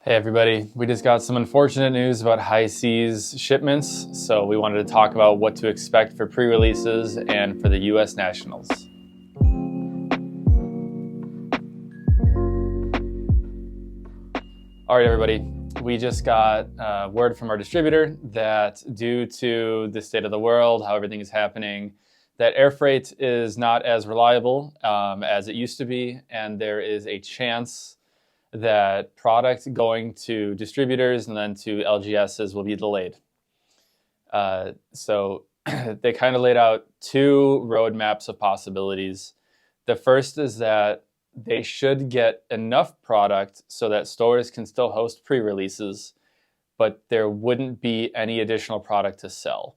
Hey everybody, we just got some unfortunate news about high seas shipments, so we wanted to talk about what to expect for pre-releases and for the US Nationals. All right everybody, we just got word from our distributor that due to the state of the world, how everything is happening, that air freight is not as reliable as it used to be, and there is a chance that product going to distributors and then to LGSs will be delayed. So they kind of laid out two roadmaps of possibilities. The first is that they should get enough product so that stores can still host pre-releases, but there wouldn't be any additional product to sell,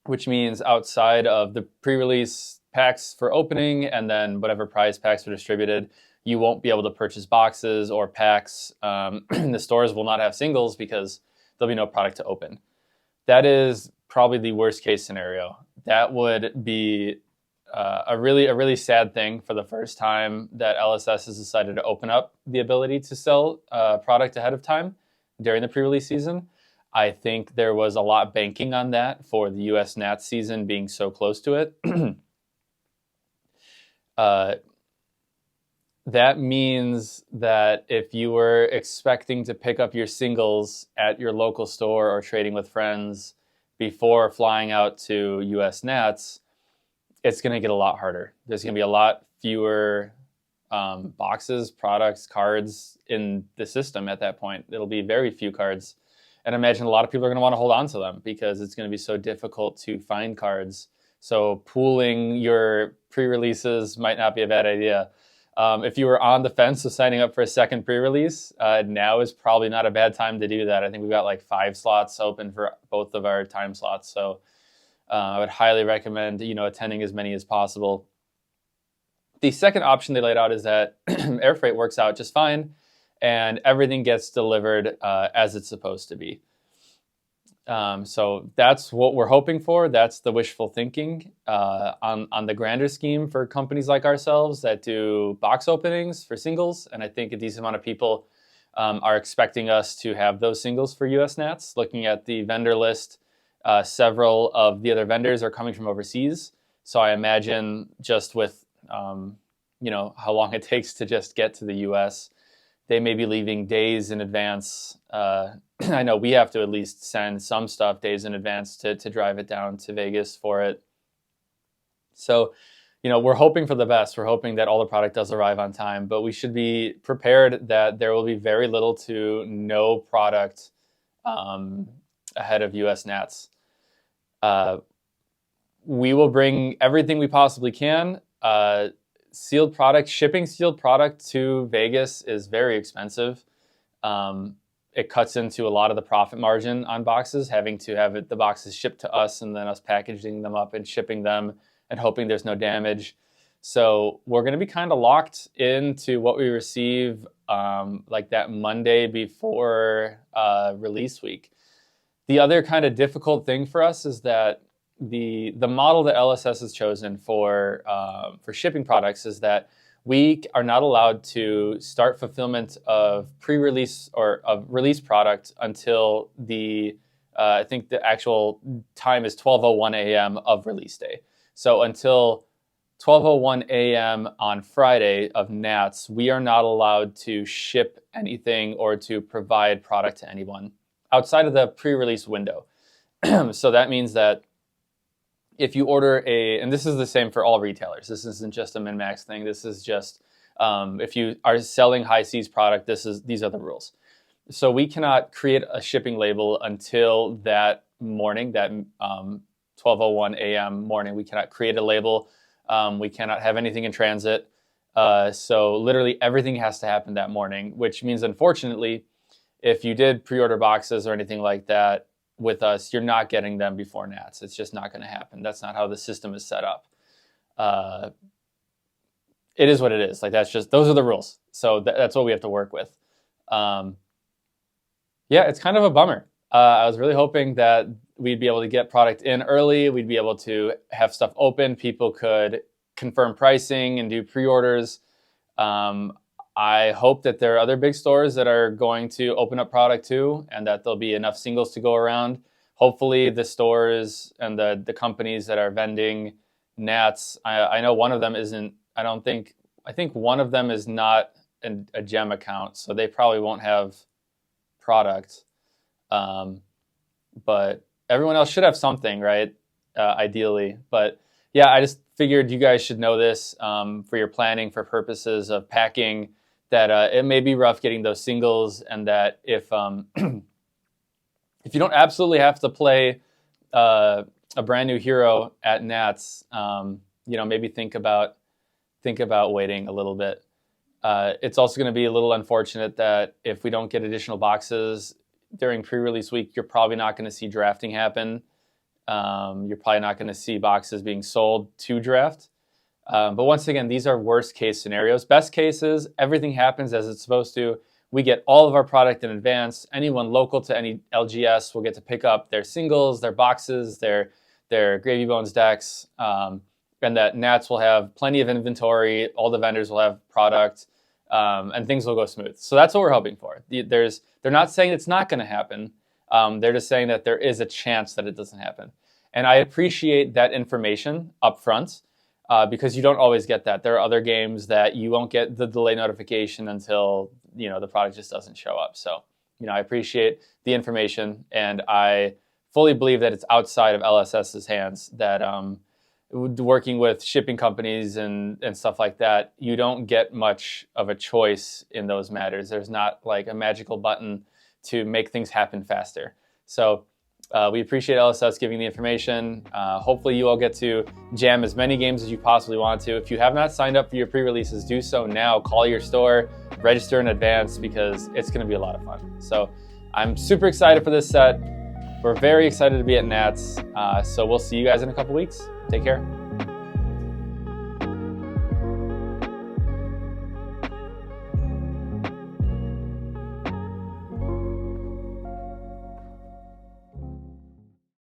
which means outside of the pre-release packs for opening and then whatever prize packs are distributed, you won't be able to purchase boxes or packs. The stores will not have singles because there'll be no product to open. That is probably the worst case scenario. That would be a really sad thing for the first time that LSS has decided to open up the ability to sell product ahead of time during the pre-release season. I think there was a lot banking on that for the US Nats season being so close to it. That means that if you were expecting to pick up your singles at your local store or trading with friends before flying out to US Nats, it's going to get a lot harder. There's going to be a lot fewer boxes, products, cards in the system at that point. It'll be very few cards. And I imagine a lot of people are going to want to hold on to them because it's going to be so difficult to find cards. So pooling your pre-releases might not be a bad idea. If you were on the fence of signing up for a second pre-release, now is probably not a bad time to do that. I think we've got like 5 slots open for both of our time slots. So I would highly recommend, attending as many as possible. The second option they laid out is that air freight works out just fine and everything gets delivered as it's supposed to be. So that's what we're hoping for. That's the wishful thinking on the grander scheme for companies like ourselves that do box openings for singles. And I think a decent amount of people are expecting us to have those singles for US Nats. Looking at the vendor list, several of the other vendors are coming from overseas. So I imagine just with, how long it takes to just get to the US, they may be leaving days in advance. I know we have to at least send some stuff days in advance to drive it down to Vegas for it. So, we're hoping for the best. We're hoping that all the product does arrive on time, but we should be prepared that there will be very little to no product ahead of US Nats. We will bring everything we possibly can. Sealed product, shipping sealed product to Vegas is very expensive. It cuts into a lot of the profit margin on boxes, having to have the boxes shipped to us and then us packaging them up and shipping them and hoping there's no damage. So we're going to be kind of locked into what we receive like that Monday before release week. The other kind of difficult thing for us is that the model that LSS has chosen for shipping products is that we are not allowed to start fulfillment of pre-release or of release product until I think the actual time is 12:01 a.m. of release day. So until 12:01 a.m. on Friday of Nats, we are not allowed to ship anything or to provide product to anyone outside of the pre-release window. So that means that if you order and this is the same for all retailers, this isn't just a min-max thing, this is just, if you are selling high seas product, these are the rules. So we cannot create a shipping label until that morning, that 12:01 a.m. morning. We cannot create a label. We cannot have anything in transit. So literally everything has to happen that morning, which means, unfortunately, if you did pre-order boxes or anything like that with us, you're not getting them before Nats. It's just not going to happen. That's not how the system is set up. It is what it is. Like those are the rules. So that's what we have to work with. It's kind of a bummer. I was really hoping that we'd be able to get product in early. We'd be able to have stuff open. People could confirm pricing and do pre-orders. I hope that there are other big stores that are going to open up product too, and that there'll be enough singles to go around. Hopefully the stores and the companies that are vending Nats, I know one of them isn't, I think one of them is not a gem account, so they probably won't have product. But everyone else should have something, right? Ideally. But yeah, I just figured you guys should know this for your planning, for purposes of packing, that it may be rough getting those singles, and that if if you don't absolutely have to play a brand new hero at Nats, maybe think about waiting a little bit. It's also going to be a little unfortunate that if we don't get additional boxes during pre-release week, you're probably not going to see drafting happen. You're probably not going to see boxes being sold to draft. But once again, these are worst case scenarios. Best case is everything happens as it's supposed to. We get all of our product in advance. Anyone local to any LGS will get to pick up their singles, their boxes, their Gravy Bones decks, and that Nats will have plenty of inventory. All the vendors will have product, and things will go smooth. So that's what we're hoping for. They're not saying it's not going to happen. They're just saying that there is a chance that it doesn't happen. And I appreciate that information up front because you don't always get that. There are other games that you won't get the delay notification until the product just doesn't show up. So I appreciate the information, and I fully believe that it's outside of LSS's hands, that working with shipping companies and stuff like that, you don't get much of a choice in those matters. There's not like a magical button to make things happen faster. So we appreciate LSS giving the information. Hopefully you all get to jam as many games as you possibly want to. If you have not signed up for your pre-releases, do so now. Call your store, register in advance, because it's going to be a lot of fun. So I'm super excited for this set. We're very excited to be at Nats. So we'll see you guys in a couple weeks. Take care.